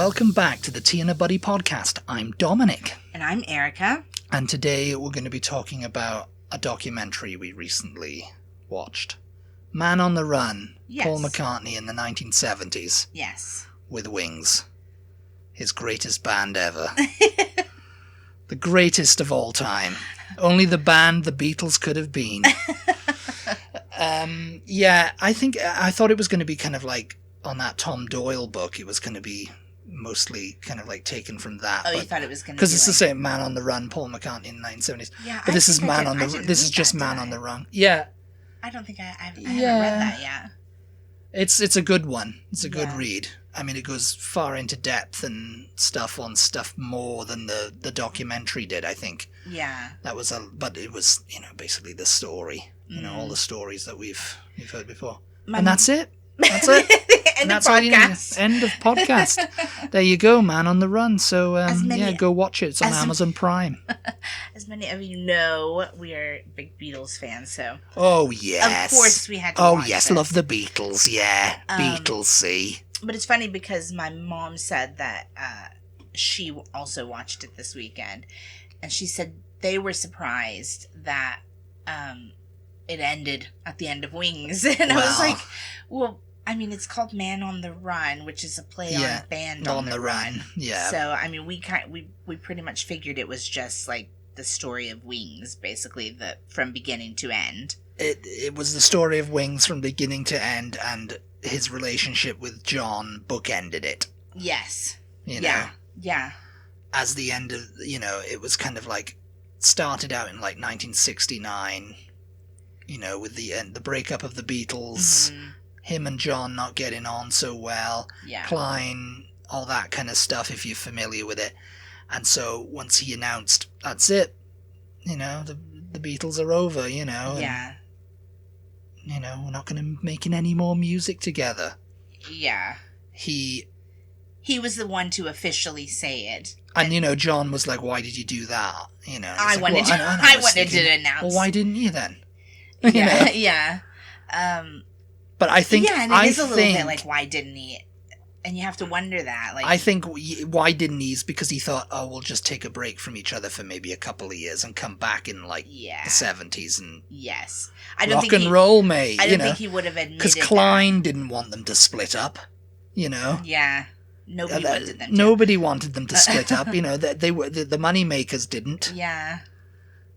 welcome back to the Tea and a Buddy podcast. I'm Dominic. And I'm Erica. And today we're going to be talking about a documentary we recently watched. Man on the Run, Yes. Paul McCartney in the 1970s. Yes. With Wings. His greatest band ever. The greatest of all time. Only the band the Beatles could have been. I thought it was going to be kind of like on that Tom Doyle book. It was going to be mostly kind of like taken from that. Oh, you thought it was going to be because it's the same Man on the Run, Paul McCartney in the 1970s. Yeah, but this is Man on the Run. This is just Man on the Run. Yeah. I don't think I haven't read that yet. It's a good one. It's a good read. I mean, it goes far into depth and stuff more than the documentary did, I think. Yeah. But it was, basically the story. All the stories that we've heard before. And that's it. That's it. End of podcast. End of podcast. There you go, Man on the Run. So, go watch it. It's on Amazon Prime. As many of you know, we are big Beatles fans, so... Oh, yes. Of course we had to watch yes, it. love the Beatles, yeah. Beatles, see. But it's funny because my mom said that she also watched it this weekend, and she said they were surprised that it ended at the end of Wings. And I was like, well, I mean, it's called Man on the Run, which is a play on Band on the Run. Yeah. So, I mean, we pretty much figured it was just like the story of Wings, basically, from beginning to end. It was the story of Wings from beginning to end, and his relationship with John bookended it. Yes. Yeah. Yeah. As the end of, it was kind of like, started out in like 1969, with the breakup of the Beatles, him and John not getting on so well, Klein, all that kind of stuff, if you're familiar with it. And so once he announced, that's it, the Beatles are over, Yeah. And, we're not going to be making any more music together. Yeah. He was the one to officially say it. And, John was like, why did you do that? I wanted to announce. Well, why didn't you then? Yeah, yeah. But I think... Yeah, and it is a little bit like, why didn't he? And you have to wonder that. Like, I think why didn't he is because he thought, we'll just take a break from each other for maybe a couple of years and come back in, like, the 70s and... Yes. Rock and roll, mate. I don't think he would have admitted because Klein didn't want them to split up, Yeah. Nobody wanted them to. Nobody wanted them to split up, they were, the money makers didn't. Yeah.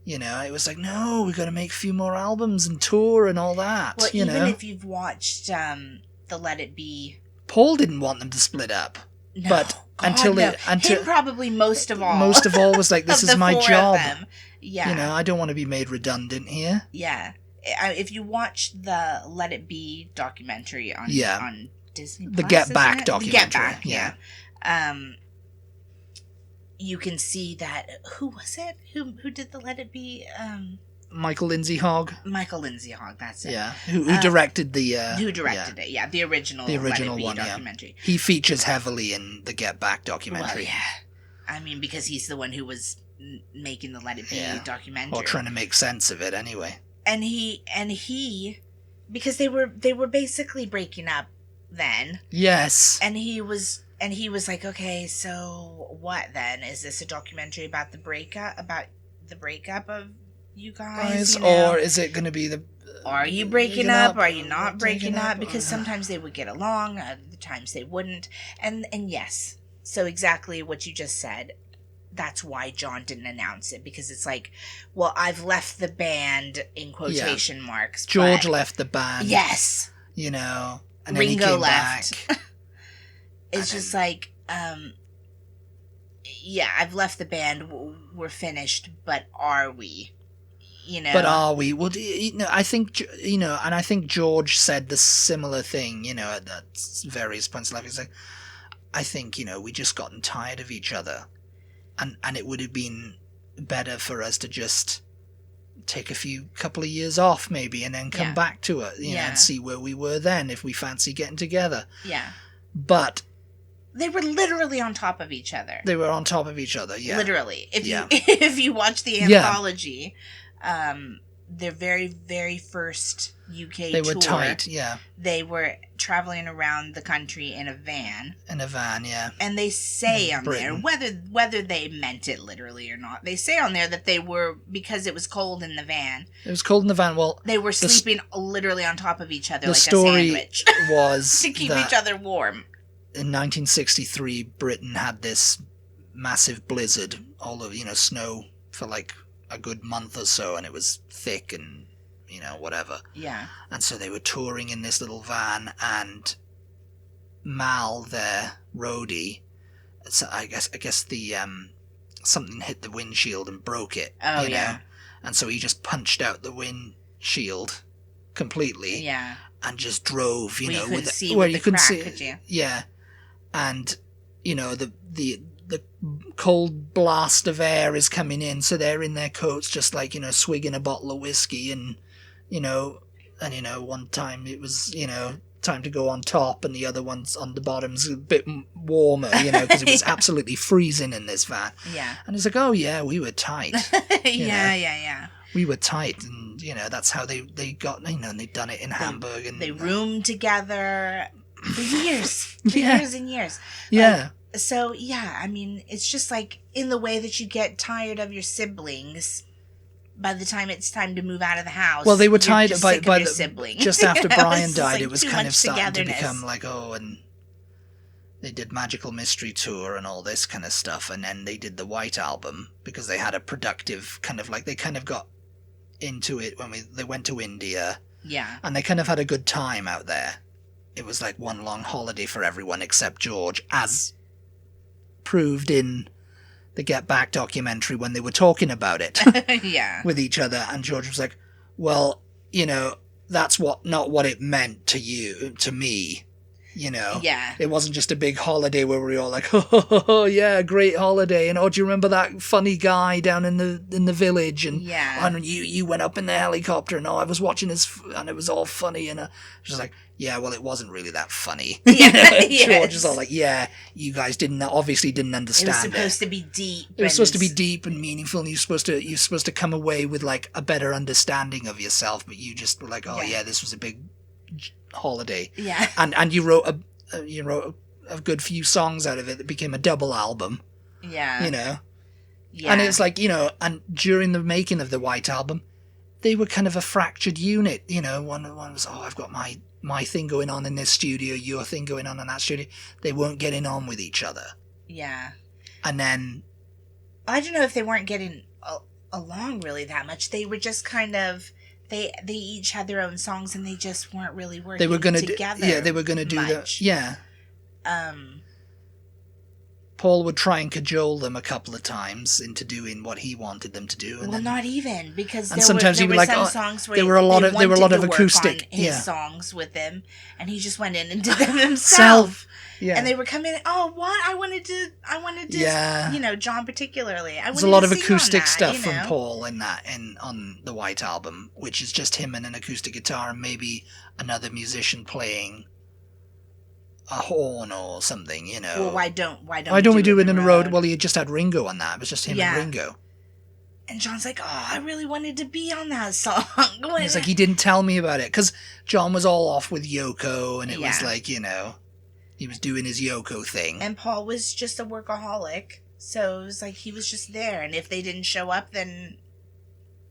It was like, no, we got to make a few more albums and tour and all that. Well, even if you've watched the Let It Be... Paul didn't want them to split up. No. But him probably most of all. Most of all was like, this is my job. Yeah. I don't want to be made redundant here. Yeah. If you watch the Let It Be documentary on Disney+, the Get Back documentary. Get Back, yeah. You can see that, who was it? Who did the Let It Be? Michael Lindsay Hogg. Michael Lindsay Hogg, that's it. Yeah, who directed the... who directed it, the original Let It Be one, documentary. Yeah. He features heavily in the Get Back documentary. Well, yeah. I mean, because he's the one who was making the Let It Be documentary. Or trying to make sense of it, anyway. And he, because they were basically breaking up then. Yes. And he was like, okay, so what then? Is this a documentary about the breakup of you guys? Or is it going to be are you breaking up? Are you not breaking up? Because sometimes they would get along, other times they wouldn't. And yes, so exactly what you just said. That's why John didn't announce it, because it's like, well, I've left the band in quotation marks. George left the band. Yes. And Ringo then he came left. Back. It's just like, I've left the band. We're finished, but are we? But are we? Well, I think, and I think George said the similar thing, at various points in life. He's like, I think, we just gotten tired of each other. And it would have been better for us to just take a couple of years off, maybe, and then come back to it, and see where we were then, if we fancy getting together. Yeah. But... they were literally on top of each other. They were on top of each other, yeah. Literally. If you watch the anthology, their very, very first UK tour. They were tight, yeah. They were traveling around the country in a van. Yeah. And they say on Britain. there, whether they meant it literally or not, they say on there that they were, because it was cold in the van. It was cold in the van. Well, they were sleeping literally on top of each other like a story sandwich. Was to keep each other warm. In 1963, Britain had this massive blizzard, all of, snow for like a good month or so, and it was thick and, whatever. Yeah. And so they were touring in this little van, and Mal, their roadie, so I guess the, something hit the windshield and broke it. Oh, you know? yeah. And so he just punched out the windshield completely. Yeah. And just drove, where you couldn't see. Could you? Yeah. And, the cold blast of air is coming in, so they're in their coats just like, swigging a bottle of whiskey, and, one time it was, time to go on top, and the other one's on the bottom's a bit warmer, because it was absolutely freezing in this van. Yeah. And it's like, oh yeah, we were tight. Yeah. We were tight, and, that's how they got, and they'd done it in Hamburg. And they roomed together for years. Years and years. Yeah. So, yeah, I mean, it's just like in the way that you get tired of your siblings by the time it's time to move out of the house. Well, they were tired by your sibling. Just after Brian died, like it was kind of starting to become like, and they did Magical Mystery Tour and all this kind of stuff, and then they did the White Album because they had a productive kind of like, they kind of got into it when they went to India. Yeah. And they kind of had a good time out there. It was like one long holiday for everyone except George, as proved in the Get Back documentary when they were talking about it. Yeah. With each other, and George was like, well, that's not what it meant to me. Yeah. It wasn't just a big holiday where we were all like, oh yeah, great holiday, and do you remember that funny guy down in the village, and and you went up in the helicopter, and I was watching this, and it was all funny, and she's like, yeah, well, it wasn't really that funny. George is all like, yeah, you guys obviously didn't understand it. Was supposed to be deep. It was supposed to be deep and meaningful, and you're supposed to come away with like a better understanding of yourself, but you just were like, oh yeah, this was a big holiday. Yeah. And you wrote a good few songs out of it that became a double album. Yeah. Yeah. And it's like, and during the making of the White Album, they were kind of a fractured unit. One was, I've got my thing going on in this studio, your thing going on in that studio. They weren't getting on with each other. Yeah. And then I don't know if they weren't getting along really that much. They were just kind of, they each had their own songs, and they just weren't really working they were gonna together. They were going to do that. Yeah. Um, Paul would try and cajole them a couple of times into doing what he wanted them to do. And well, not even, because there were like, some songs where there were a lot of acoustic songs with him, and he just went in and did them himself. Yeah. And they were coming, I wanted to, John particularly. There's a lot of acoustic stuff from Paul on the White Album, which is just him and an acoustic guitar and maybe another musician playing a horn or something, Well, why don't we do it in a road? Well, he just had Ringo on that. It was just him and Ringo. And John's like, I really wanted to be on that song. He's like, he didn't tell me about it, because John was all off with Yoko, and it was like, he was doing his Yoko thing. And Paul was just a workaholic, so it was like he was just there, and if they didn't show up, then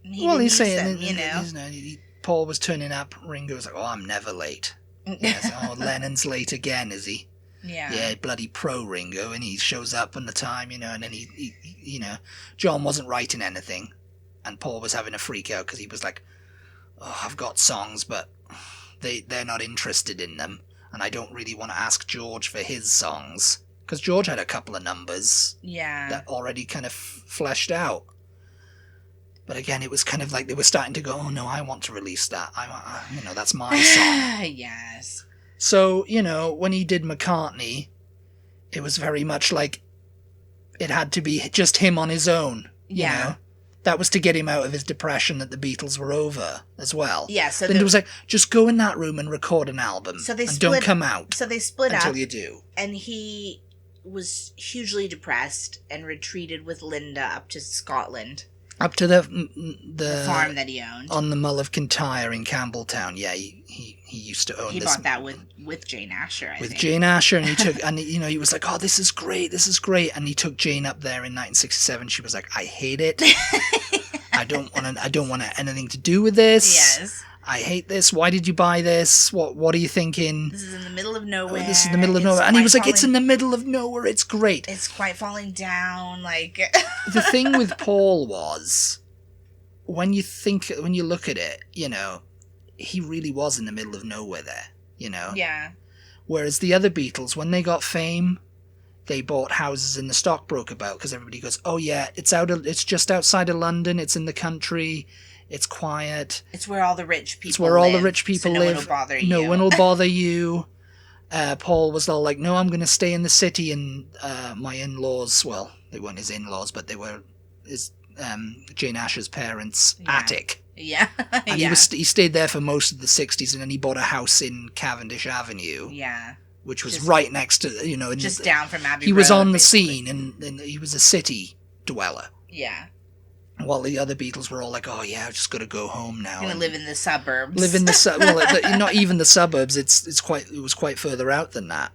he's saying, Paul was turning up, Ringo was like, I'm never late. Yes, Lennon's late again, is he? Yeah. Yeah, bloody pro Ringo, and he shows up on the time, and then he John wasn't writing anything, and Paul was having a freak out because he was like, I've got songs, but they're not interested in them, and I don't really want to ask George for his songs, because George had a couple of numbers that already kind of fleshed out. But again, it was kind of like they were starting to go, no, I want to release that. That's my song. Yes. So, when he did McCartney, it was very much like it had to be just him on his own. Yeah. That was to get him out of his depression that the Beatles were over as well. Yeah. So then it was like, just go in that room and record an album. And don't come out. So they split up. Until you do. And he was hugely depressed and retreated with Linda up to Scotland. Up to the farm that he owned on the Mull of Kintyre in Campbelltown. Yeah, he used to own. He this. bought that with Jane Asher. I think. Jane Asher, and he took, and he was like, "Oh, this is great, and he took Jane up there in 1967. She was like, "I hate it. I don't want anything to do with this. Yes. I hate this. Why did you buy this? What are you thinking? This is in the middle of nowhere. This is in the middle of nowhere." And he was like, "It's in the middle of nowhere. It's great. It's quite falling down." Like the thing with Paul was, when you look at it, he really was in the middle of nowhere there. Yeah. Whereas the other Beatles, when they got fame, they bought houses in the stockbroker belt because everybody goes, "Oh yeah, it's just outside of London. It's in the country. It's quiet. It's where all the rich people live. It's where all the rich people so live. No one will bother you. No one will bother you." Paul was all like, "No, I'm going to stay in the city." And my in-laws, well, they weren't his in-laws, but they were his Jane Asher's parents' attic. Yeah. And he stayed there for most of the 60s, and then he bought a house in Cavendish Avenue. Yeah. Which was right next to, just down from Abbey Road. He was on the basically. scene, and he was a city dweller. Yeah. While the other Beatles were all like, "Oh yeah, I've just got to go home now." Gonna live in the suburbs. Live in the well, not even the suburbs. It was quite further out than that.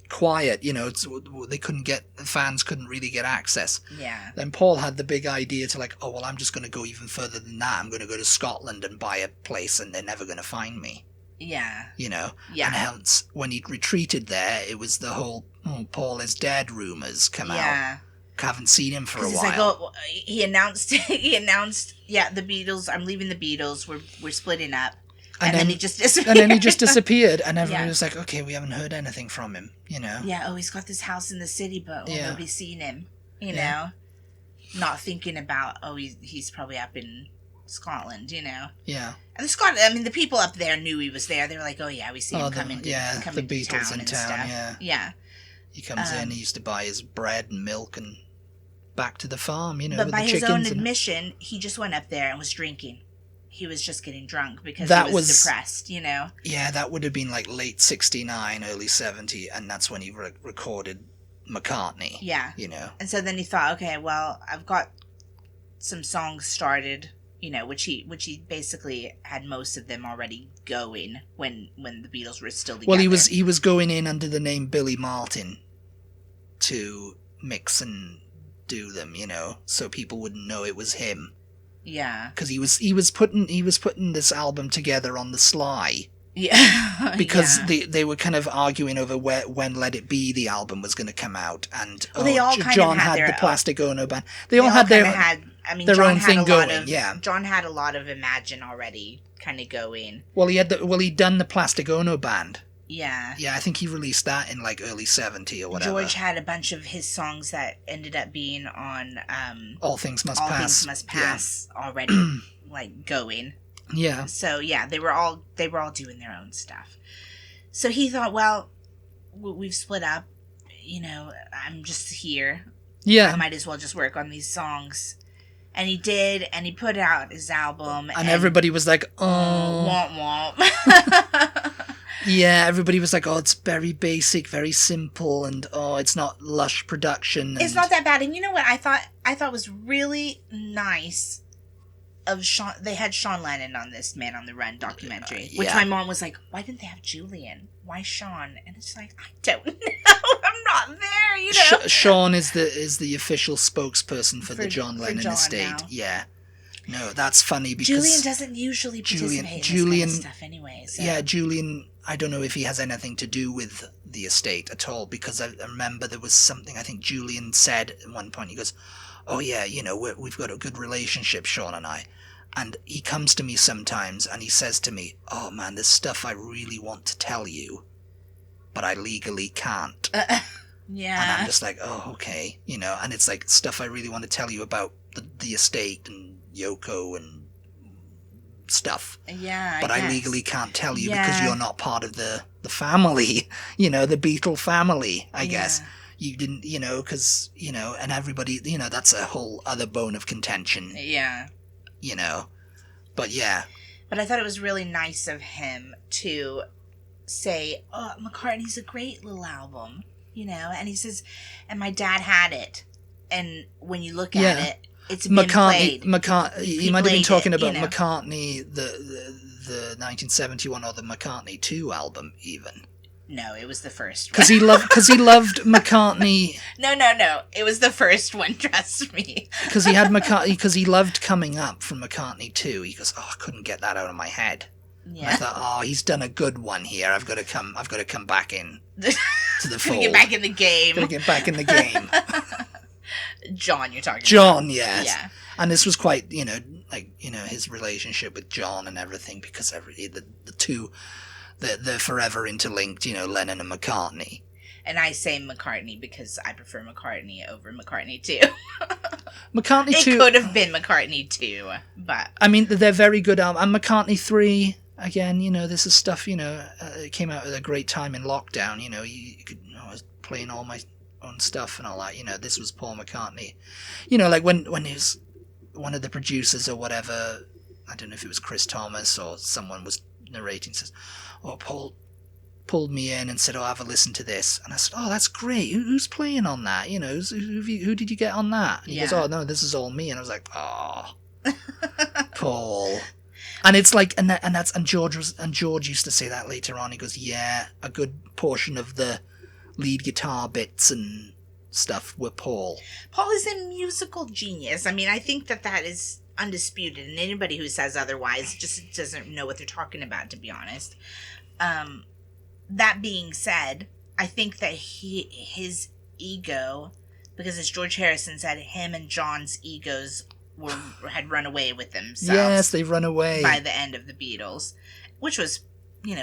Quiet, fans couldn't really get access. Yeah. Then Paul had the big idea to like, "Oh well, I'm just going to go even further than that. I'm going to go to Scotland and buy a place, and they're never going to find me." Yeah. Yeah. And hence, when he retreated there, it was the whole Paul is dead rumors come out. Yeah. Haven't seen him for a while. Like, he announced, yeah, the Beatles, I'm leaving the Beatles, we're splitting up. And then he just disappeared. And then he just disappeared, and everyone was like, "Okay, we haven't heard anything from him," Yeah, he's got this house in the city, but nobody's seen him, know? Not thinking about, he's probably up in Scotland, Yeah. And the people up there knew he was there. They were like, "Oh yeah, we see him coming the Beatles in town, stuff." Yeah. He comes in, he used to buy his bread and milk and back to the farm, But with by the his chickens. own admission, he just went up there and was drinking. He was just getting drunk because he was depressed, Yeah, that would have been like late 69, early 70, and that's when he recorded McCartney. Yeah. And so then he thought, okay, well, I've got some songs started, which he basically had most of them already going when the Beatles were still together. Well, he was going in under the name Billy Martin to mix and do them, so people wouldn't know it was him. Yeah. Because he was putting this album together on the sly. Yeah. Because they were kind of arguing over when Let It Be the album was going to come out, and they all John had the Plastic Ono band. They all had their John own thing going. John had a lot of Imagine already kind of going. Well, he'd done the Plastic Ono band. Yeah. Yeah, I think he released that in like early 70 or whatever. George had a bunch of his songs that ended up being on All Things Must Pass already like going. Yeah. So yeah, they were all doing their own stuff. So he thought, well, we've split up, I'm just here. Yeah. I might as well just work on these songs. And he did, and he put out his album. And everybody was like, "Oh, womp womp." Yeah, everybody was like, "Oh, it's very basic, very simple, and it's not lush production." It's not that bad. And you know what I thought was really nice of Sean? They had Sean Lennon on this Man on the Run documentary, which my mom was like, "Why didn't they have Julian? Why Sean?" And it's like, I don't know. I'm not there, Sean is the official spokesperson for the John Lennon estate. Now. Yeah. No, that's funny because Julian doesn't usually participate in this kind of stuff anyway. So. Yeah, Julian, I don't know if he has anything to do with the estate at all, because I remember there was something I think Julian said at one point. He goes, "Oh yeah, we've got a good relationship, Sean and I." And he comes to me sometimes and he says to me, "Oh man, there's stuff I really want to tell you, but I legally can't." Yeah. And I'm just like, "Oh, okay." And it's like stuff I really want to tell you about the estate and Yoko and stuff. Yeah, but I legally can't tell you because you're not part of the family, the Beatle family, I guess. You didn't, because, and everybody, that's a whole other bone of contention. Yeah. But yeah. But I thought it was really nice of him to say, "Oh, McCartney's a great little album," and he says, "And my dad had it." And when you look at it, it's been played. You might have been talking about you know. McCartney, the 1971 or the McCartney 2 album, even. No, it was the first one. Because he loved McCartney. No. It was the first one, trust me. Because he had McCartney, because he loved Coming Up from McCartney 2. He goes, I couldn't get that out of my head. Yeah. I thought, he's done a good one here. I've got to come back in to the fold. Get back in the game. Gotta get back in the game. John, you're talking John, about. yes. Yeah. And this was quite, his relationship with John and everything, because the two, they're forever interlinked, Lennon and McCartney. And I say McCartney because I prefer McCartney over McCartney 2. McCartney 2... It could have been McCartney 2, but... I mean, they're very good albums. And McCartney 3, again, this is stuff, it came out at a great time in lockdown, you could, I was playing all my own stuff and all that, this was Paul McCartney. Like when he was one of the producers or whatever, I don't know if it was Chris Thomas or someone was narrating, says, Paul pulled me in and said, have a listen to this. And I said, that's great. Who's playing on that? Who did you get on that? And he goes, no, this is all me. And I was like, Paul. And it's like, and George used to say that later on. He goes, yeah, a good portion of the lead guitar bits and stuff were Paul. Paul is a musical genius. I mean, I think that is undisputed, and anybody who says otherwise just doesn't know what they're talking about, to be honest. That being said, I think that his ego, because as George Harrison said, him and John's egos had run away with themselves. Yes, they've run away by the end of the Beatles, which was,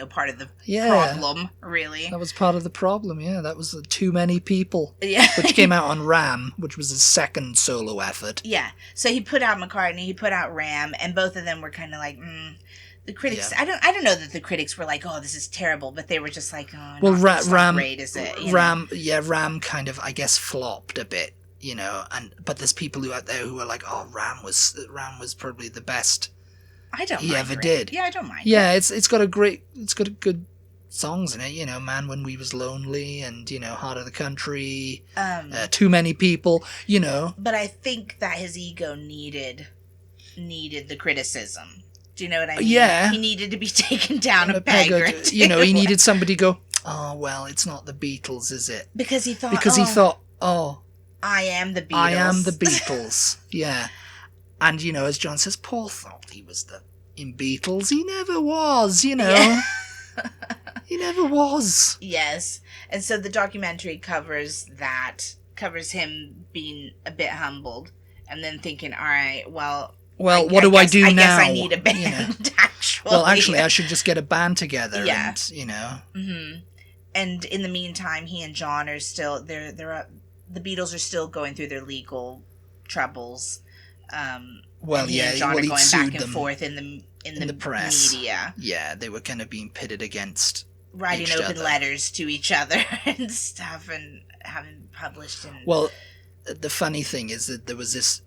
part of the problem, really. That was part of the problem, yeah. That was too many people. Yeah. Which came out on Ram, which was his second solo effort. Yeah. So he put out McCartney, he put out Ram, and both of them were kind of like, The critics, I don't know that the critics were like, this is terrible, but they were just like, well, not great, is it? Ram kind of, I guess, flopped a bit, but there's people out there who are like, Ram was probably the best he ever did. Yeah, I don't mind. Yeah, it's got good songs in it, Man When We Was Lonely and, Heart of the Country, Too Many People, But I think that his ego needed the criticism. Do you know what I mean? Yeah. He needed to be taken down a peg or two. He needed somebody to go, well, it's not the Beatles, is it? Because he thought, I am the Beatles. I am the Beatles, yeah. And, as John says, Paul thought he was in Beatles. He never was, Yeah. He never was. Yes. And so the documentary covers him being a bit humbled and then thinking, all right, well, what do I do now? I guess I need a band, actually. Well, actually, I should just get a band together. Yeah. And, Mm-hmm. And in the meantime, he and John are still, the Beatles are still going through their legal troubles. He and John are going back and forth in the press. Media. Yeah, they were kind of being pitted against writing open letters to each other and stuff and having published. Well, the funny thing is that there was this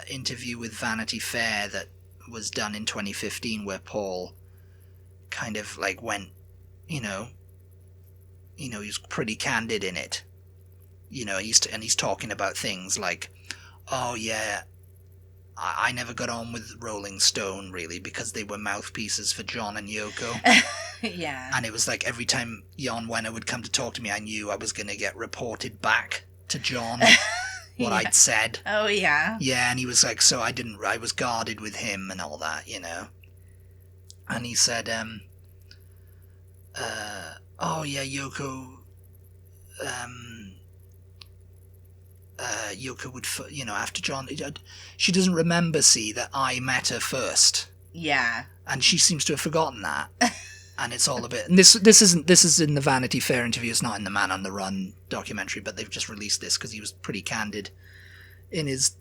interview with Vanity Fair that was done in 2015 where Paul kind of like went, he was pretty candid in it. He's talking about things like, I never got on with Rolling Stone, really, because they were mouthpieces for John and Yoko. Yeah. And it was like every time Jan Wenner would come to talk to me, I knew I was going to get reported back to John what I'd said. Oh, yeah. Yeah, and he was like, so I was guarded with him and all that, And he said, Yoko... Yoko would, after John, she doesn't remember, that I met her first. Yeah. And she seems to have forgotten that. And it's all a bit, and this is in the Vanity Fair interview, it's not in the Man on the Run documentary, but they've just released this because he was pretty candid in his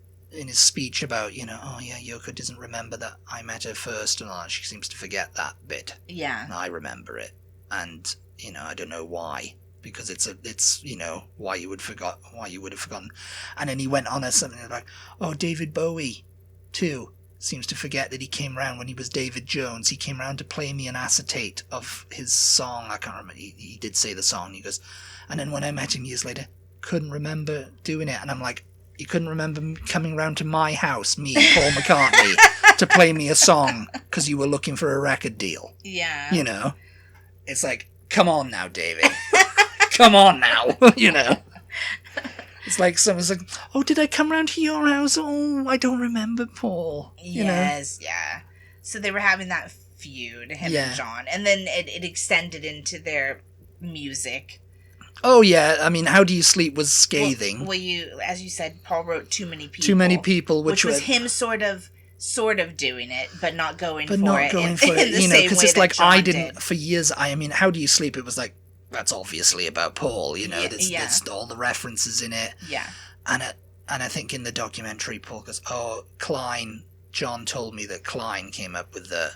speech about, Yoko doesn't remember that I met her first and all that. She seems to forget that bit. Yeah. And I remember it. And, I don't know why. Because it's why you would have forgotten. And then he went on as something like, David Bowie too seems to forget that he came round when he was David Jones. He came round to play me an acetate of his song. I can't remember. He did say the song. He goes, and then when I met him years later, couldn't remember doing it. And I'm like, You couldn't remember coming round to my house, me, Paul McCartney, to play me a song because you were looking for a record deal. Yeah. You know? It's like, come on now, David. Come on now. You know? It's like someone's like, oh, did I come round to your house? Oh, I don't remember, Paul. Yes, yeah. So they were having that feud, him and John. And then it extended into their music. Oh, yeah. I mean, How Do You Sleep was scathing. Well, as you said, Paul wrote Too Many People. Too Many People, which was him sort of doing it, but not going for it. In the you know, because it's like John I didn't, for years, I mean, How Do You Sleep? It was like, that's obviously about Paul, you know, there's all the references in it. Yeah. And I think in the documentary, Paul goes, oh, John told me that Klein came up with the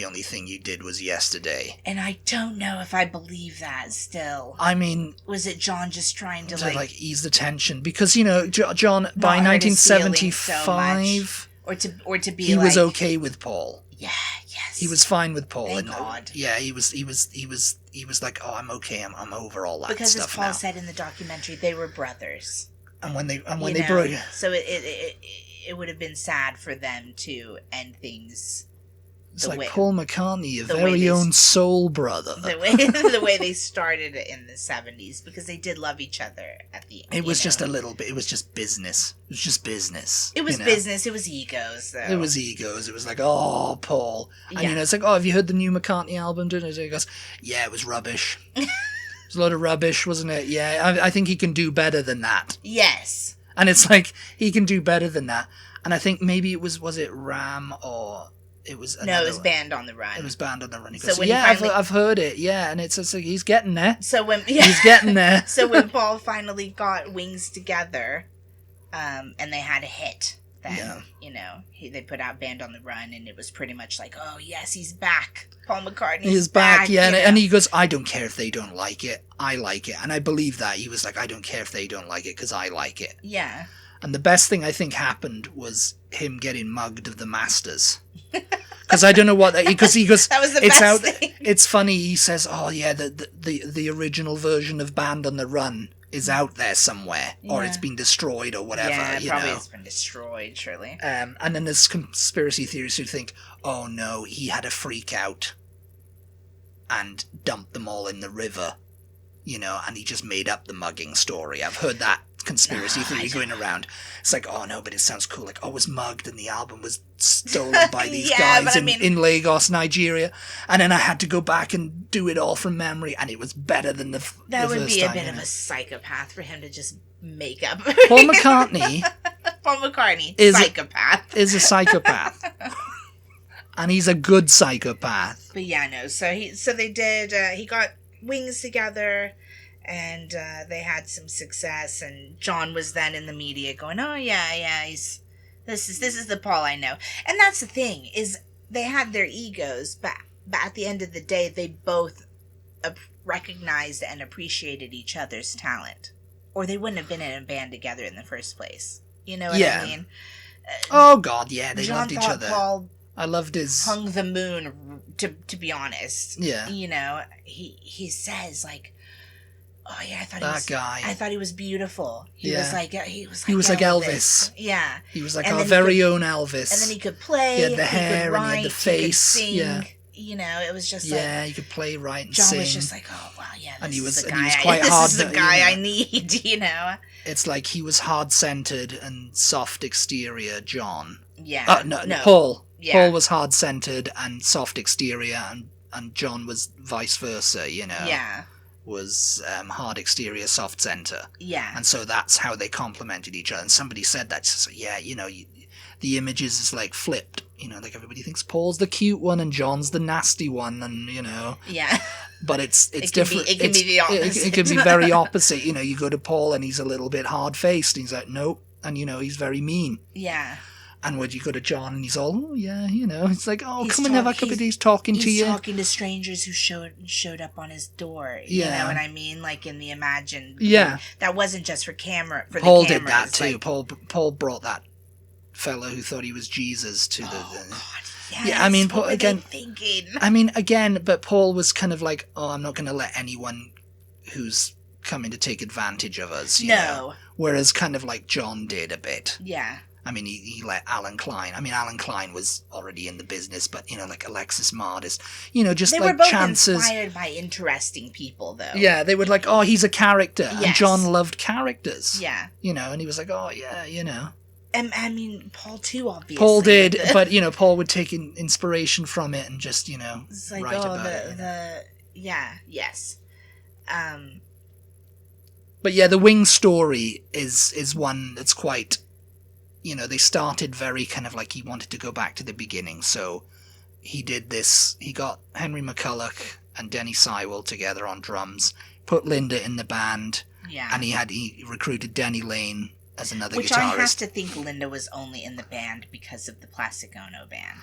only thing you did was yesterday. And I don't know if I believe that still. I mean... Was it John just trying to like ease the tension? Because, you know, John, by 1975... Or to be he was okay with Paul. Yeah, yes. He was fine with Paul. Thank God. Yeah, he was like, oh, I'm okay, I'm over all that because stuff now. Because as Paul said in the documentary, they were brothers. And when they broke... So it would have been sad for them to end things... It's like Paul McCartney, your very own soul brother. The way they started it in the 70s, because they did love each other at the end. It was just a little bit, it was just business. It was just business. It was business, it was egos, though. It was egos. It was like, oh, Paul. And, you know, it's like, oh, have you heard the new McCartney album? And he goes, yeah, it was rubbish. It was a lot of rubbish, wasn't it? Yeah, I think he can do better than that. Yes. And it's like, he can do better than that. And I think maybe was it Ram or... It was Band on the Run. It was Band on the Run. He goes, I've heard it. Yeah, and it's like he's getting there. He's getting there. So when Paul finally got Wings together, and they had a hit, then they put out Band on the Run, and it was pretty much like, oh yes, he's back. Paul McCartney's back. Yeah, and he goes, I don't care if they don't like it. I like it, and I believe that. He was like, I don't care if they don't like it because I like it. Yeah. And the best thing I think happened was him getting mugged of the Masters. Because I don't know what... Because he goes... That was the best thing. It's funny, he says, oh yeah, the original version of Band on the Run is out there somewhere. Yeah. Or it's been destroyed or whatever. Yeah, probably it's been destroyed, surely. And then there's conspiracy theorists who think, oh no, he had a freak out and dumped them all in the river. You know, and he just made up the mugging story. I've heard that conspiracy theory going around. It's like, oh no, but it sounds cool. Like, I was mugged and the album was stolen by these guys in Lagos, Nigeria. And then I had to go back and do it all from memory, and it was better than the first time. That would be a bit of a psychopath for him to just make up. Paul McCartney is psychopath. Is a psychopath. And he's a good psychopath. But yeah, no. So they did. He got Wings together, and they had some success. And John was then in the media going, "Oh yeah, this is the Paul I know." And that's the thing, is they had their egos, but at the end of the day, they both recognized and appreciated each other's talent, or they wouldn't have been in a band together in the first place. You know what I mean? Oh God, yeah, they John loved each other. Paul I loved his hung the moon. To be honest, yeah, you know, he says like, "Oh yeah, I thought he was beautiful. He was like Elvis. Yeah, he was like our very own Elvis. And then he could play. He had the hair and he had the face. He could sing. Yeah, you know, it was just he could play, write, and John sing. John was just like, oh wow, yeah, and he was quite hard. This is the guy I need. You know, it's like he was hard-centered and soft exterior. John. Yeah. No. Paul. Yeah. Paul was hard-centered and soft exterior, and John was vice versa, you know. Yeah. Was hard exterior, soft center. Yeah. And so that's how they complemented each other. And somebody said that, so yeah, you know, the images is like flipped. You know, like everybody thinks Paul's the cute one and John's the nasty one, and you know. Yeah. But it's different. It can be the opposite. It can be very opposite. You know, you go to Paul and he's a little bit hard-faced, and he's like, nope. And, you know, he's very mean. Yeah. And when you go to John and he's all, oh, yeah, you know, it's like, oh, come and have a cup of tea, talking to you. He's talking to strangers who showed up on his door. You know what I mean? Like in the Imagine. Yeah. That wasn't just for camera. For Paul the cameras. Did that too. Like, Paul brought that fella who thought he was Jesus to the. God, yes. Yeah, I mean, what were they thinking? I mean, again, but Paul was kind of like, oh, I'm not going to let anyone who's coming to take advantage of us. You know? Whereas kind of like John did a bit. Yeah. I mean, he let Alan Klein. I mean, Alan Klein was already in the business, but, like Alexis Mardis, just they like were both chances. Inspired by interesting people, though. Yeah, they would like, oh, he's a character. Yes. And John loved characters. Yeah. And he was like, oh, yeah, And, I mean, Paul, too, obviously. Paul did, but, Paul would take inspiration from it and just, it's like, write about it. Yeah, yes. But yeah, the Wing story is one that's quite... they started very kind of like he wanted to go back to the beginning. So he did this. He got Henry McCulloch and Denny Sywell together on drums, put Linda in the band, and he recruited Denny Lane as another guitarist. Which I have to think Linda was only in the band because of the Plastic Ono band.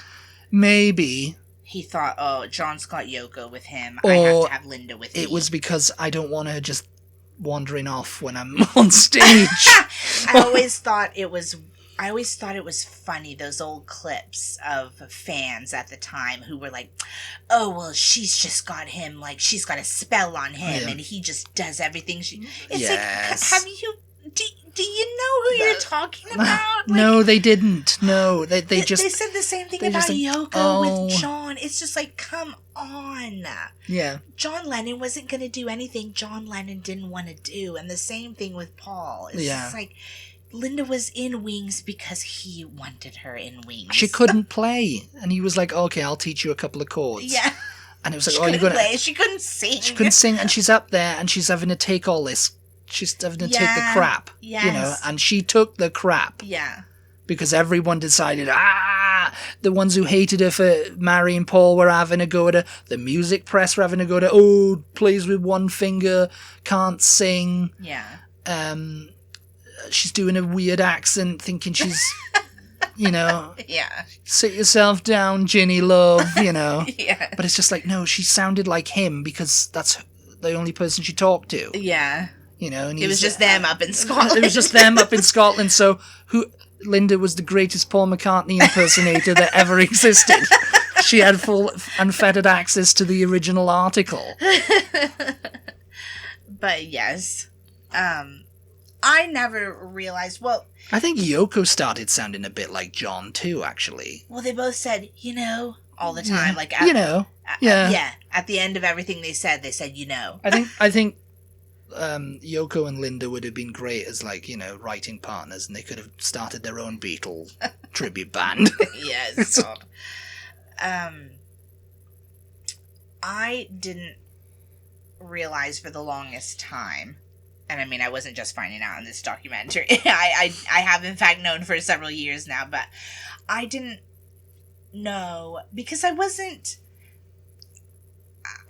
Maybe. He thought, oh, John's got Yoko with him. I have to have Linda with me. It was because I don't want her just wandering off when I'm on stage. I always thought it was funny, those old clips of fans at the time who were like, oh, well, she's just got him, like, she's got a spell on him, and he just does everything. It's like, have you... Do you know who you're talking about? Like, no, they didn't. No, they just... They said the same thing about Yoko with John. It's just like, come on. Yeah. John Lennon wasn't going to do anything John Lennon didn't want to do. And the same thing with Paul. It's just like... Linda was in Wings because he wanted her in Wings. She couldn't play. And he was like, okay, I'll teach you a couple of chords. Yeah. And it was like, you're going to play. She couldn't sing. She couldn't sing. And she's up there and she's having to take all this. She's having to take the crap. Yes. And she took the crap. Yeah. Because everyone decided, the ones who hated her for marrying Paul were having a go at her. The music press were having a go at her. Plays with one finger, can't sing. Yeah. She's doing a weird accent, thinking she's, Yeah. Sit yourself down, Ginny love, Yeah. But it's just like, no, she sounded like him because that's the only person she talked to. Yeah. And it was just them up in Scotland. It was just them up in Scotland. So Linda was the greatest Paul McCartney impersonator that ever existed. She had full unfettered access to the original article. But yes. I never realized, I think Yoko started sounding a bit like John too, actually. Well, they both said, all the time. Like, yeah. At the end of everything they said, I think Yoko and Linda would have been great as, like, writing partners, and they could have started their own Beatle tribute band. Yes. I didn't realize for the longest time, and I mean, I wasn't just finding out in this documentary. I have, in fact, known for several years now, but I didn't know, because I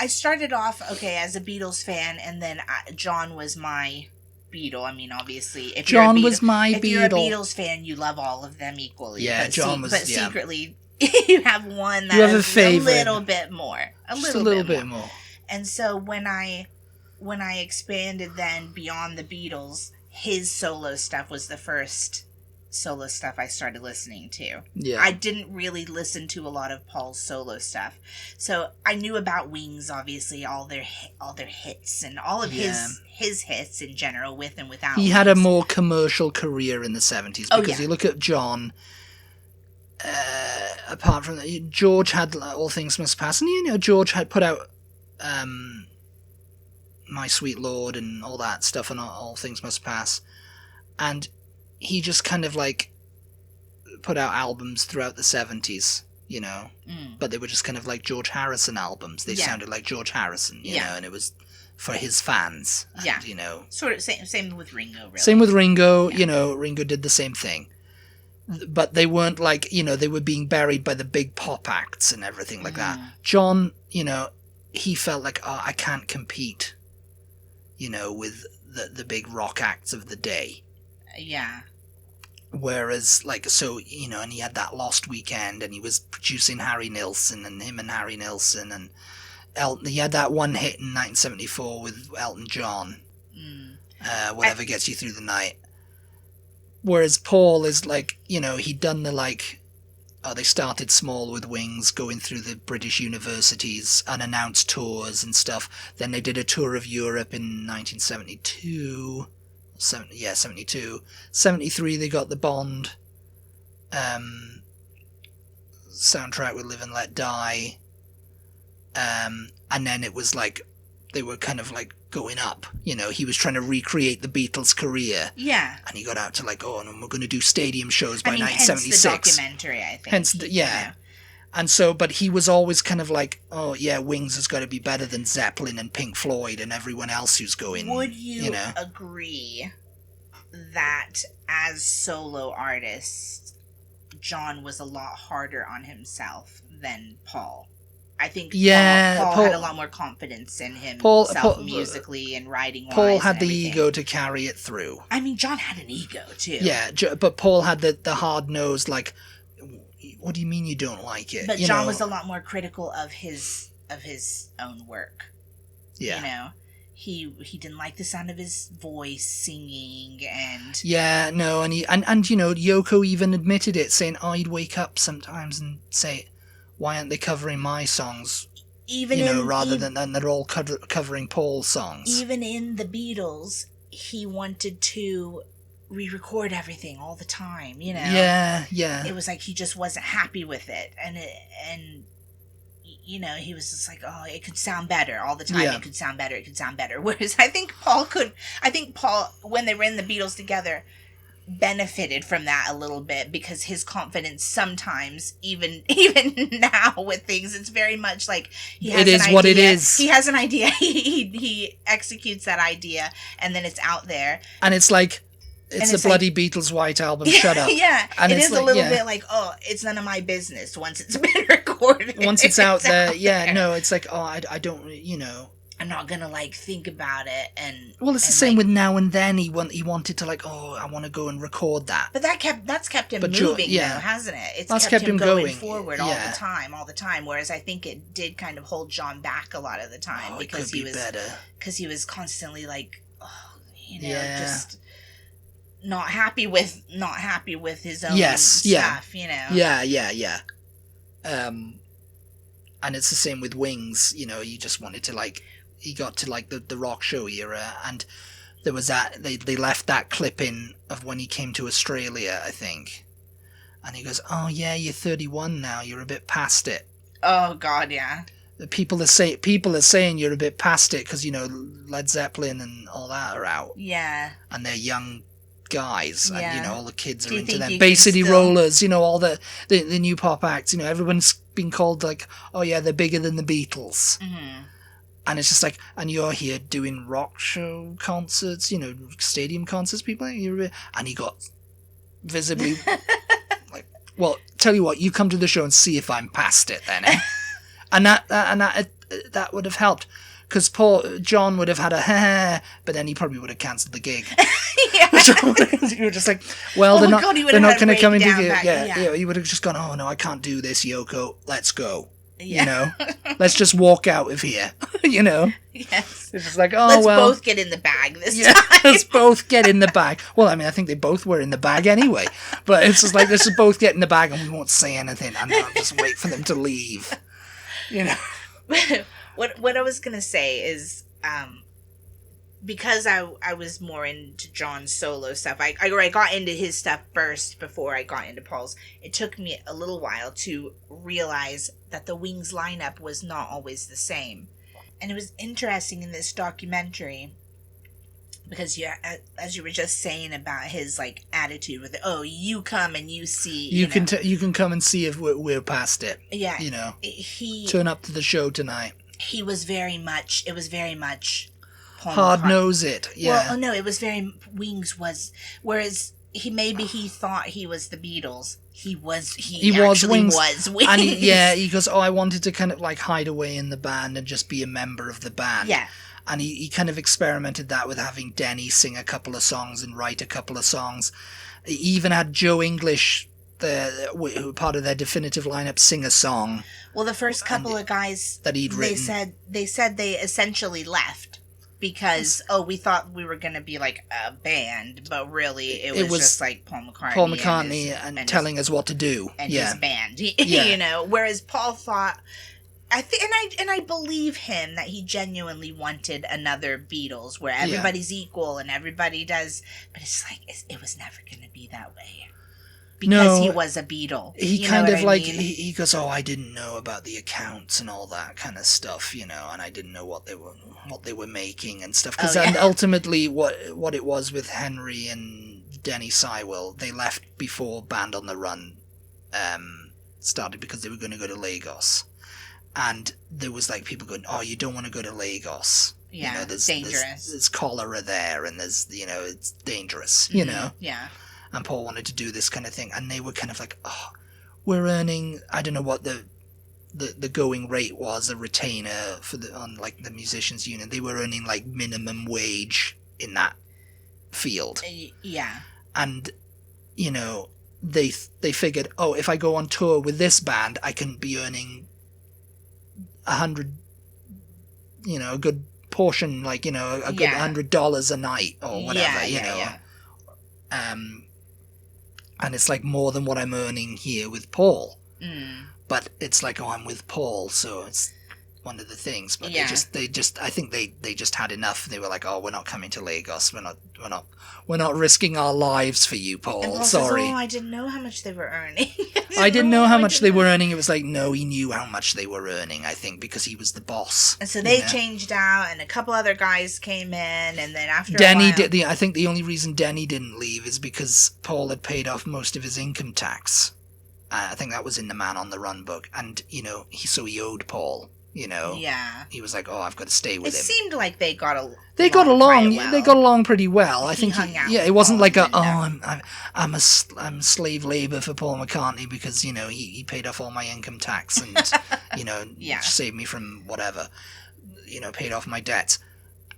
started off, as a Beatles fan, and then John was my Beatle. I mean, obviously, if you're a Beatles fan, you love all of them equally. Yeah, but secretly, you have one that is a little bit more. A little bit more. And so when I expanded then beyond the Beatles, his solo stuff was the first solo stuff I started listening to. Yeah. I didn't really listen to a lot of Paul's solo stuff. So I knew about Wings, obviously, all their hits and all of his hits in general, with and without He had a more commercial career in the 70s, because you look at John, apart from that, George had All Things Must Pass, and George had put out My Sweet Lord and all that stuff, and All Things Must Pass, and he just kind of like put out albums throughout the 70s, but they were just kind of like George Harrison albums. They sounded like George Harrison, you know, and it was for his fans. And, sort of same with Ringo, really. Same with Ringo, Ringo did the same thing. But they weren't like, they were being buried by the big pop acts and everything like that. John, he felt like, I can't compete, with the big rock acts of the day. Yeah. Whereas, like, so, and he had that Lost Weekend, and he was producing Harry Nilsson, and him and Harry Nilsson, and Elton. He had that one hit in 1974 with Elton John, Whatever Gets You Through the Night. Whereas Paul is like, he'd done the, like, they started small with Wings, going through the British universities, unannounced tours and stuff. Then they did a tour of Europe in 1972. 72. 73 they got the Bond soundtrack with Live and Let Die. And then it was like they were kind of like going up, you know. He was trying to recreate the Beatles' career. Yeah. And he got out to like, oh, and we're going to do stadium shows by 1976. Hence the documentary, I think. Hence, yeah. You know. And so, but he was always kind of like, oh, yeah, Wings has got to be better than Zeppelin and Pink Floyd and everyone else who's going. Would you agree that as solo artists, John was a lot harder on himself than Paul? I think Paul had a lot more confidence in himself musically and writing-wise. Paul had the ego to carry it through. I mean, John had an ego, too. Yeah, but Paul had the hard-nosed, like, what do you mean you don't like it? But John was a lot more critical of his own work. Yeah. You know? He didn't like the sound of his voice singing and... Yeah, no, and you know, Yoko even admitted it, saying, oh, he'd wake up sometimes and say, why aren't they covering my songs? Rather than they're all covering Paul's songs. Even in the Beatles, he wanted to re-record everything all the time, you know? Yeah. It was like he just wasn't happy with it. And you know, he was just like, oh, it could sound better all the time. Yeah. It could sound better. Whereas I think Paul, when they were in the Beatles together, benefited from that a little bit because his confidence sometimes, even now with things, it's very much like he has an idea. What it is. He has an idea. He executes that idea, and then it's out there. And it's like, it's the bloody Beatles' White Album, shut up. Yeah, and it is like, a little bit like, oh, it's none of my business once it's been recorded. Once it's out there, no, it's like, oh, I don't, you know. I'm not gonna, like, think about it and... Well, it's the same with Now and Then. He wanted to, like, oh, I want to go and record that. But that's kept him moving, though, hasn't it? It's kept him going forward all the time. Whereas I think it did kind of hold John back a lot of the time because he was constantly, like, oh, you know, just... not happy with his own stuff, you know. Yeah. And it's the same with Wings, you know, he just wanted to, like, he got to, like, the rock show era, and there was that, they left that clip in of when he came to Australia, I think. And he goes, oh yeah, you're 31 now, you're a bit past it. Oh god, yeah. People are saying you're a bit past it, because, you know, Led Zeppelin and all that are out. Yeah. And they're young guys, and you know, all the kids are into them. Bay City Rollers, you know, all the new pop acts, you know, everyone's been called like, oh yeah, they're bigger than the Beatles. Mm-hmm. And it's just like, and you're here doing rock show concerts, you know, stadium concerts, people, and he got visibly like, well, tell you what, you come to the show and see if I'm past it then, eh? and that would have helped. Because John would have had a but then he probably would have cancelled the gig. You were just like, well, they're not going to come and do it. Yeah, he would have just gone, oh no, I can't do this, Yoko. Let's go. Yeah. You know, let's just walk out of here. You know. Yes. It's just like, oh let's well. Let's both get in the bag this time. Let's both get in the bag. Well, I mean, I think they both were in the bag anyway. But it's just like, let's just both get in the bag and we won't say anything and I'll just wait for them to leave. You know. What I was gonna say is, because I was more into John's solo stuff, I got into his stuff first before I got into Paul's. It took me a little while to realize that the Wings lineup was not always the same, and it was interesting in this documentary because as you were just saying about his like attitude with it, oh, you come and you see, you can come and see if we're past it. Yeah, you know, turn up to the show tonight. It was very much hard nose it. Yeah. Well, no, it was very Wings was, whereas he thought he was the Beatles. He was Wings. And he goes, oh, I wanted to kind of like hide away in the band and just be a member of the band. Yeah. And he kind of experimented that with having Denny sing a couple of songs and write a couple of songs. He even had Joe English, part of their definitive lineup, sing a song. Well, the first couple of guys that he'd written, they said they essentially left because we thought we were going to be like a band, but really it was just like Paul McCartney and telling us what to do and his band. You know, whereas Paul thought I believe him that he genuinely wanted another Beatles where everybody's equal and everybody does, but it's like it was never going to be that way because he was a Beatle. He kind of like he goes, "Oh, I didn't know about the accounts and all that kind of stuff, and I didn't know what they were making and stuff." Because ultimately, what it was with Henry and Denny Sywell, they left before Band on the Run started because they were going to go to Lagos. And there was like people going, "Oh, you don't want to go to Lagos. Yeah, there's dangerous. There's cholera there, and there's it's dangerous. Yeah. And Paul wanted to do this kind of thing, and they were kind of like, "Oh, we're earning. I don't know what the going rate was, a retainer for on like the musicians union. They were earning like minimum wage in that field. Yeah. And they figured, oh, if I go on tour with this band, I can be earning 100, a good portion, like, a good $100 a night or whatever, and it's like more than what I'm earning here with Paul. But it's like, oh, I'm with Paul, so it's one of the things. But they just I think they just had enough. They were like, oh, we're not coming to Lagos. We're not risking our lives for you, Paul. And Paul Sorry. says, I didn't know how much they were earning. I didn't know how much they were earning. It was like, no, he knew how much they were earning, I think, because he was the boss. And so they changed out, and a couple other guys came in, and then after Denny a while... I think the only reason Denny didn't leave is because Paul had paid off most of his income tax. I think that was in the Man on the Run book. And, he owed Paul. Yeah. He was like, oh, I've got to stay with him. It seemed like they got along. They got along pretty well. I think hung out it wasn't like I'm slave labor for Paul McCartney because he paid off all my income tax and saved me from whatever, paid off my debts.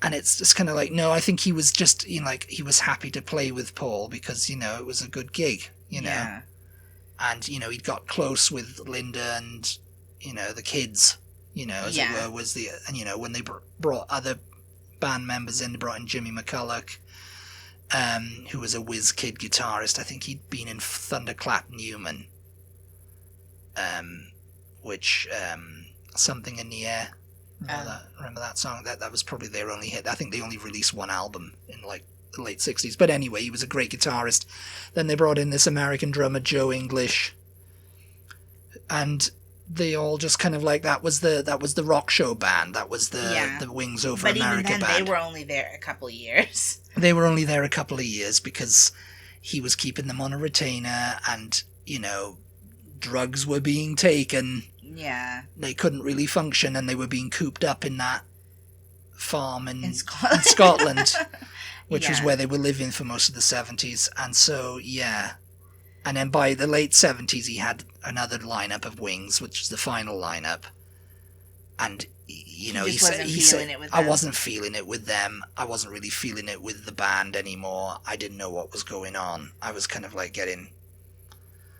And it's just kind of like, no, I think he was just he was happy to play with Paul because it was a good gig, Yeah. And he'd got close with Linda and the kids. As it were, was the, and when they brought other band members in, they brought in Jimmy McCulloch, who was a whiz kid guitarist. I think he'd been in Thunderclap Newman, which, Something in the Air. Remember that song? That was probably their only hit. I think they only released one album in like the late 60s. But anyway, he was a great guitarist. Then they brought in this American drummer, Joe English, and they all just kind of like that was the rock show band. That was the Wings Over America even then, band. They were only there a couple of years. They were only there a couple of years because he was keeping them on a retainer, and drugs were being taken. Yeah, they couldn't really function, and they were being cooped up in that farm in Scotland, which was where they were living for most of the 70s. And so and then by the late 70s, he had another lineup of Wings, which was the final lineup. And, he said, I wasn't feeling it with them. I wasn't really feeling it with the band anymore. I didn't know what was going on. I was kind of like getting...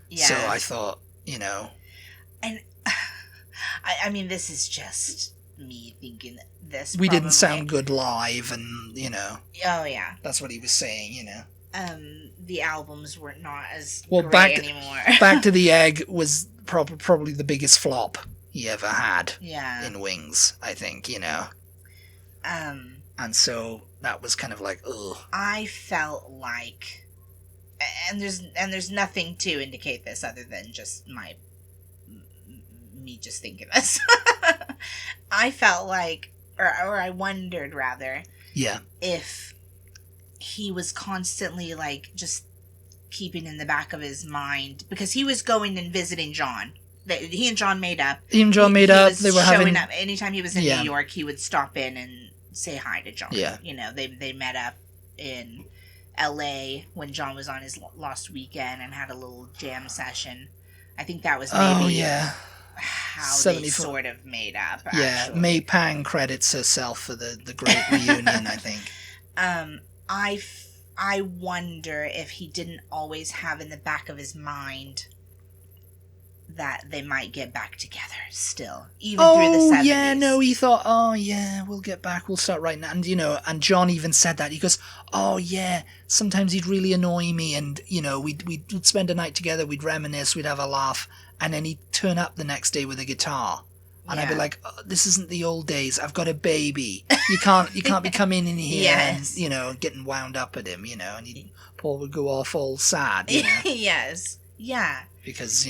Yeah. So I thought, And, I mean, this is just me thinking this. We didn't sound good live, and, Oh, yeah. That's what he was saying, The albums were not as great anymore. Back to the Egg was probably the biggest flop he ever had in Wings, I think, And so that was kind of like, ugh. I felt like, and there's nothing to indicate this other than just me just thinking this. I felt like, or I wondered rather, if he was constantly like just keeping in the back of his mind, because he was going and visiting John. He and John made up. They were showing up anytime he was in New York. He would stop in and say hi to John. They met up in L.A. when John was on his lost weekend and had a little jam session. I think that was maybe how they sort of made up. Actually. May Pang credits herself for the great reunion, I think. I wonder if he didn't always have in the back of his mind that they might get back together still, even through the 70s. He thought, we'll get back, we'll start right now. And, and John even said that. He goes, sometimes he'd really annoy me, and, we'd spend a night together, we'd reminisce, we'd have a laugh, and then he'd turn up the next day with a guitar. And I'd be like, oh, this isn't the old days. I've got a baby. You can't be coming in here Yes. and, getting wound up at him, and Paul would go off all sad, Yes. Yeah. Because,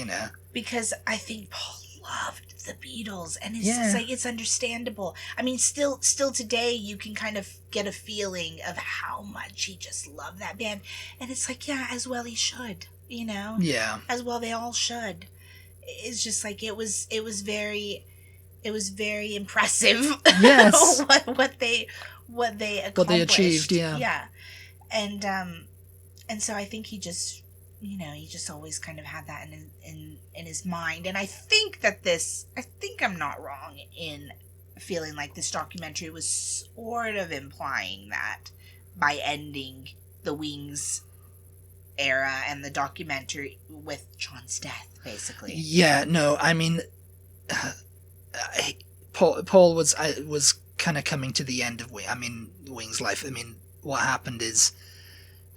Because I think Paul loved the Beatles, and it's just like, it's understandable. I mean, still today, you can kind of get a feeling of how much he just loved that band. And it's like, yeah, as well he should, Yeah. As well they all should. It's just like, it was very impressive. Yes. what they accomplished. What they achieved, yeah. Yeah. And so I think he just, he just always kind of had that in his mind. And I think I'm not wrong in feeling like this documentary was sort of implying that by ending the Wings era and the documentary with John's death, basically. Yeah, no, I mean, Paul was kind of coming to the end of Wings' life. I mean, what happened is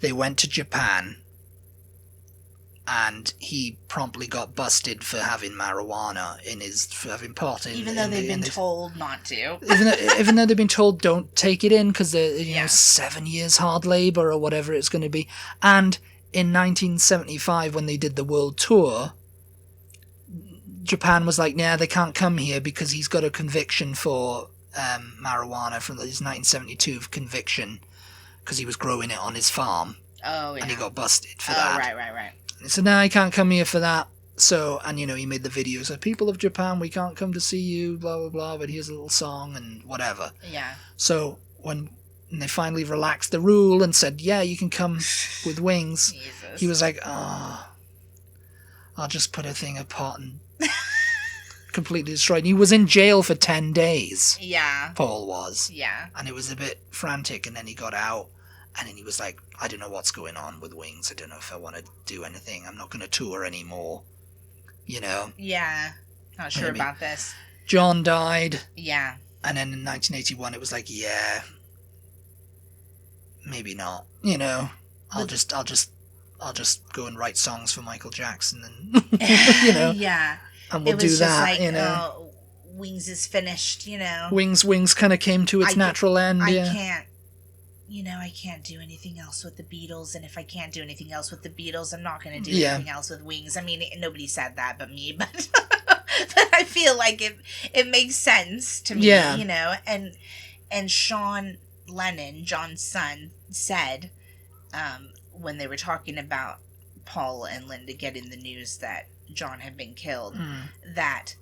they went to Japan, and he promptly got busted for having marijuana for having pot in. Even though they've been told not to. even though they've been told don't take it in because they're 7 years hard labor or whatever it's going to be. And in 1975, when they did the world tour, Japan was like, nah, they can't come here because he's got a conviction for marijuana from his 1972 conviction because he was growing it on his farm. Oh, yeah. And he got busted for that. Right. So now he can't come here for that. So, and he made the videos like, people of Japan, we can't come to see you, blah, blah, blah, but here's a little song and whatever. Yeah. So when they finally relaxed the rule and said, yeah, you can come with Wings, Jesus. He was like, oh, I'll just put a thing of pot and completely destroyed. And he was in jail for 10 days. Yeah. Paul was. Yeah. And it was a bit frantic, and then he got out. And then he was like, I don't know what's going on with Wings. I don't know if I want to do anything. I'm not going to tour anymore. Yeah. Not sure about this. John died. Yeah. And then in 1981, it was like, yeah, maybe not. I'll just go and write songs for Michael Jackson and, Yeah. And we'll do that, Oh, Wings is finished, Wings kind of came to its natural end, I can't do anything else with the Beatles, and if I can't do anything else with the Beatles, I'm not going to do anything else with Wings. I mean, nobody said that but me, but but I feel like it makes sense to me, and Sean Lennon, John's son, said when they were talking about Paul and Linda getting the news that John had been killed, that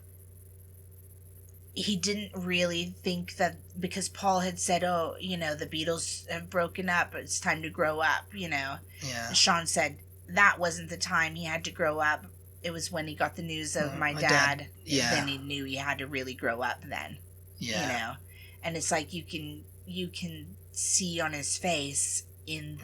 he didn't really think that, because Paul had said, oh, the Beatles have broken up, it's time to grow up, Yeah. Sean said that wasn't the time he had to grow up. It was when he got the news of my dad. Yeah. Then he knew he had to really grow up then. Yeah. And it's like you can see on his face in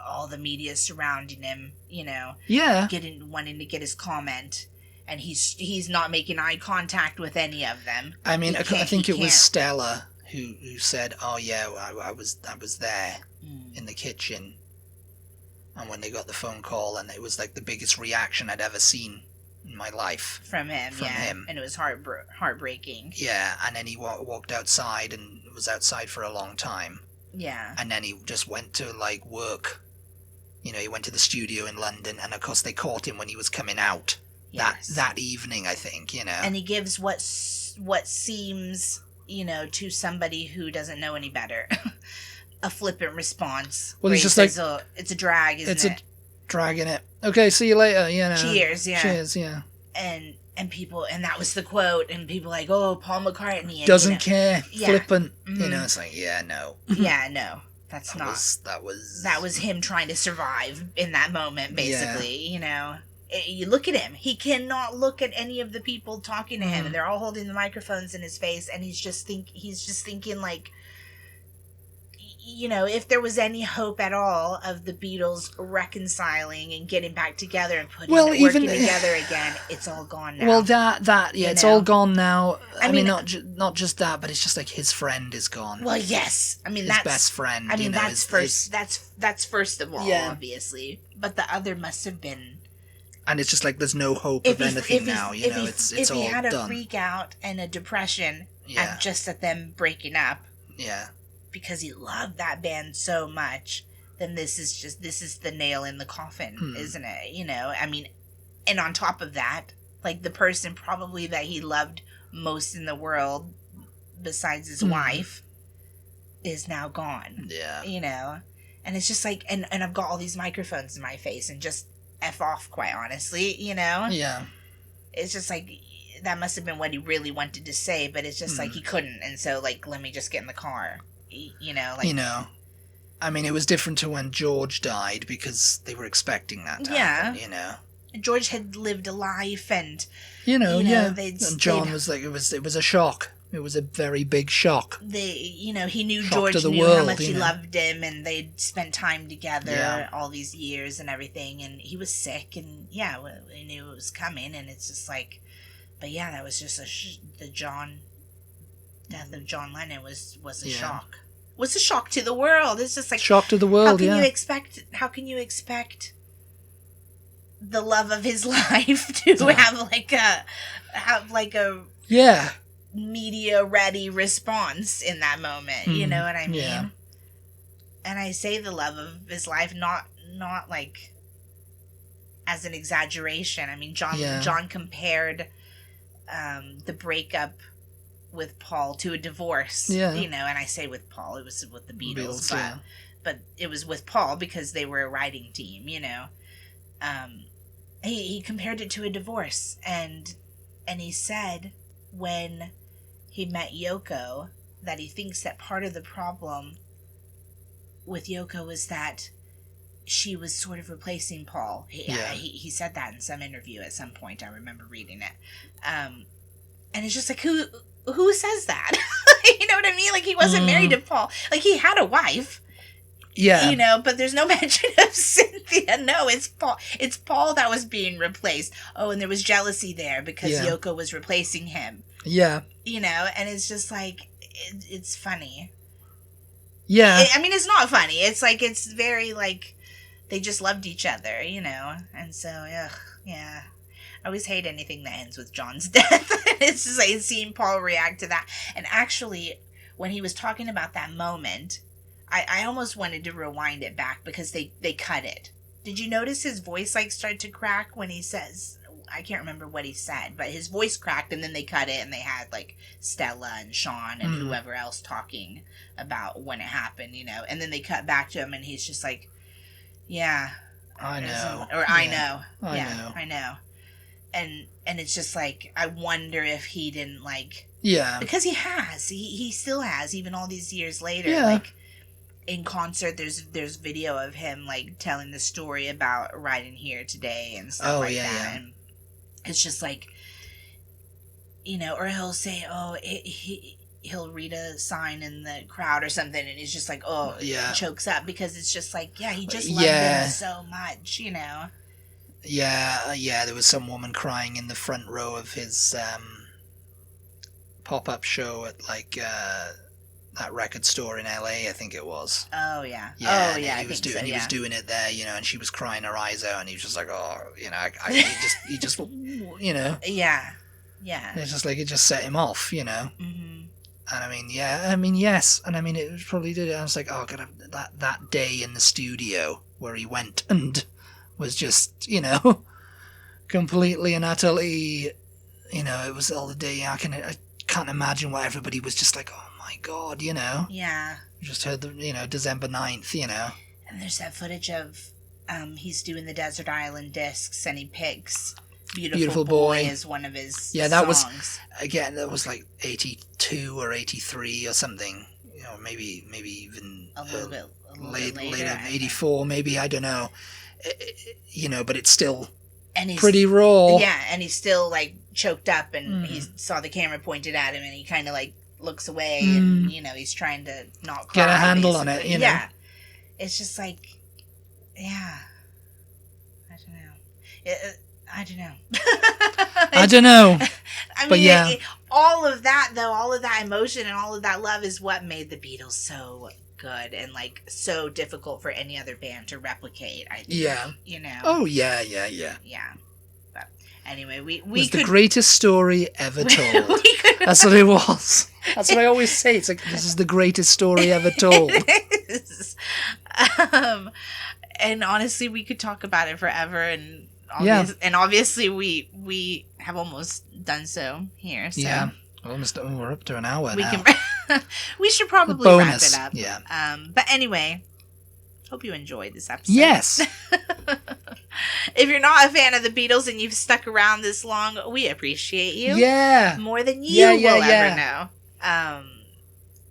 all the media surrounding him, Yeah. wanting to get his comment. And he's not making eye contact with any of them. I mean, I think it was Stella who said, "Oh yeah, I was there in the kitchen," and when they got the phone call, and it was like the biggest reaction I'd ever seen in my life from him, and it was heartbreaking. Yeah, and then he walked outside and was outside for a long time. Yeah, and then he just went to work. He went to the studio in London, and of course they caught him when he was coming out. Yes. That evening, I think, And he gives what seems, to somebody who doesn't know any better, a flippant response. Well, he's just like, it's a drag, isn't it? It's a drag in it. Okay, see you later, Cheers, yeah. Cheers, yeah. And people, and that was the quote, and people like, oh, Paul McCartney. And, doesn't care, flippant. Mm-hmm. It's like, yeah, no. Yeah, no. That was him trying to survive in that moment, basically, You look at him. He cannot look at any of the people talking to him, and they're all holding the microphones in his face, and he's just thinking like, if there was any hope at all of the Beatles reconciling and getting back together and working together again, it's all gone now. Well, it's all gone now. I mean, not just that, but it's just like his friend is gone. Well, yes. I mean, his best friend. I mean, that's first of all, obviously. But the other must have been And it's just like there's no hope of anything now, you know, it's all done. If he had a freak out and a depression at them breaking up, because he loved that band so much, then this is the nail in the coffin, isn't it? You know, I mean, and on top of that, like the person probably that he loved most in the world, besides his wife, is now gone. Yeah. You know, and it's just like, and I've got all these microphones in my face and just F off, quite honestly, you know? Yeah. It's just like, that must have been what he really wanted to say, but it's just like he couldn't, and so, like, let me just get in the car, you know? Like, you know, I mean, it was different to when George died, because they were expecting that to happen, you know? George had lived a life, and, and John was like, it was a shock. It was a very big shock. He knew George knew how much he loved him, and they'd spent time together all these years and everything, and he was sick, and we knew it was coming, and it's just like, but that was just the death of John Lennon was a shock. Was a shock to the world. It's just like, shock to the world. How can you expect the love of his life to have a media ready response in that moment, you know what I mean? And I say the love of his life not like as an exaggeration. I mean, John compared the breakup with Paul to a divorce, you know, and I say with Paul, it was with the Beatles, but it was with Paul because they were a writing team, you know. He compared it to a divorce, and he said when he met Yoko that he thinks that part of the problem with Yoko was that she was sort of replacing Paul. He said that in some interview at some point. I remember reading it. And it's just like, who says that? You know what I mean? Like, he wasn't married to Paul. Like, he had a wife. Yeah. You know, but there's no mention of Cynthia. No, it's Paul. It's Paul that was being replaced. Oh, and there was jealousy there because Yoko was replacing him. Yeah. You know, and it's just like, it's funny. Yeah. I mean, it's not funny. It's like, it's very like, they just loved each other, you know? And so, I always hate anything that ends with John's death. It's just like seeing Paul react to that. And actually, when he was talking about that moment, I almost wanted to rewind it back because they cut it. Did you notice his voice like start to crack when he says, I can't remember what he said, but his voice cracked, and then they cut it and they had like Stella and Sean and whoever else talking about when it happened, you know, and then they cut back to him and he's just like, I know. I know. And it's just like, I wonder if he didn't like, because he still has, even all these years later, like, in concert, there's video of him like telling the story about riding here today and stuff that. Yeah. And it's just like, you know, or he'll say, he'll read a sign in the crowd or something, and he's just like, chokes up because it's just like, he just loved him so much, you know. Yeah, there was some woman crying in the front row of his pop-up show at like that record store in LA, I think it was. Oh yeah. He was doing it there, you know, and she was crying her eyes out, and he was just like, you know, he just, you know. Yeah. It's just like, it just set him off, you know. Mm-hmm. And yes, and I mean, it probably did. I was like, oh god, that day in the studio where he went and was just, you know, completely and utterly, you know, it was all the day. I can't imagine what everybody was just like, oh my god, you know. Yeah. You just heard December 9th, you know. And there's that footage of he's doing the Desert Island Discs, and he picks Beautiful Boy as one of his songs. That was like 82 or 83 or something. You know, maybe even a little bit later 84, maybe, I don't know. You know, but it's still pretty raw. Yeah, and he's still like choked up, and he saw the camera pointed at him, and he kind of like looks away, and you know, he's trying to not cry, get a handle basically on it, you know. Yeah, it's just like, I don't know. I mean, all of that though, all of that emotion and all of that love is what made the Beatles so good and like so difficult for any other band to replicate, I think. Yeah. You know. Oh yeah. But anyway, we was could... the greatest story ever told. That's what it was. That's what I always say. It's like, this is the greatest story ever told. It is. And honestly, we could talk about it forever, and obviously we have almost done so here. So. Yeah, we're up to an hour now. We should probably wrap it up. Yeah. But anyway, hope you enjoyed this episode. Yes. If you're not a fan of the Beatles and you've stuck around this long, we appreciate you. Yeah. More than you will ever know.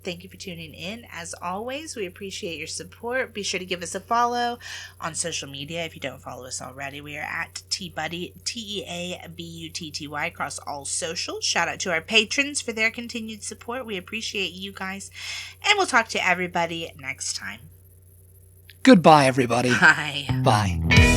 Thank you for tuning in. As always, we appreciate your support. Be sure to give us a follow on social media if you don't follow us already. We are at Butty, TEABUTTY, across all socials. Shout out to our patrons for their continued support. We appreciate you guys. And we'll talk to everybody next time. Goodbye, everybody. Bye. Bye.